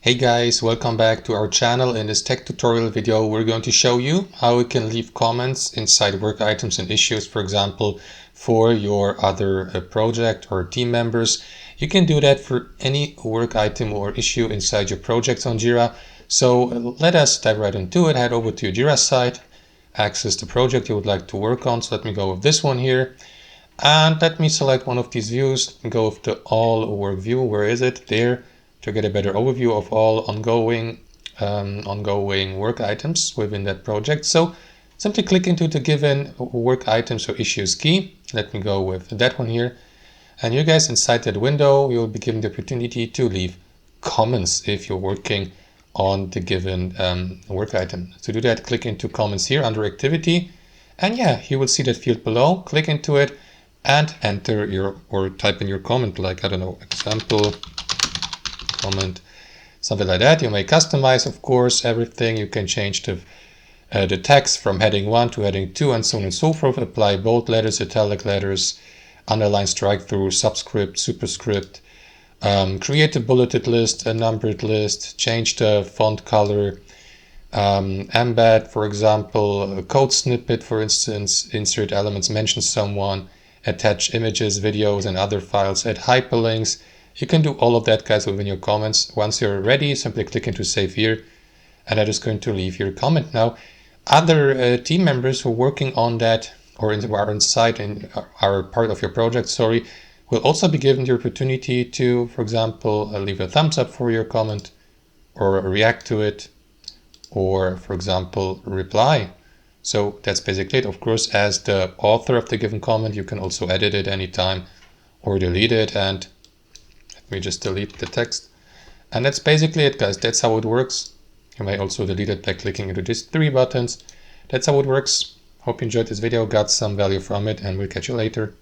Hey guys, welcome back to our channel. In this tech tutorial video, we're going to show you how you can leave comments inside work items and issues, for example, for your other project or team members. You can do that for any work item or issue inside your projects on Jira. So let us dive right into it. Head over to your Jira site, access the project you would like to work on. So let me go with this one here. And let me select one of these views and go with the all work view. Where is it? There. To get a better overview of all ongoing work items within that project. So simply click into the given work items or issues key. Let me go with that one here. And you guys inside that window, you'll be given the opportunity to leave comments if you're working on the given work item. To do that, click into comments here under activity. And yeah, you will see that field below. Click into it and enter your or type in your comment, like, I don't know, example comment, something like that. You may customize, of course, everything. You can change the text from heading 1 to heading 2 and so on and so forth. Apply bold letters, italic letters, underline, strike through, subscript, superscript. Create a bulleted list, a numbered list, change the font color, embed, for example, a code snippet, for instance, insert elements, mention someone, attach images, videos, and other files, add hyperlinks. You can do all of that, guys, within your comments. Once you're ready, simply click into save here, and that is going to leave your comment. Now, other team members who are working on that or are inside and are part of your project, will also be given the opportunity to, for example, leave a thumbs up for your comment or react to it, or, for example, reply. So that's basically it. Of course, as the author of the given comment, you can also edit it anytime or delete it. And we just delete the text. And that's basically it, guys. That's how it works. You may also delete it by clicking into these 3 buttons. That's how it works. Hope you enjoyed this video, got some value from it, and we'll catch you later.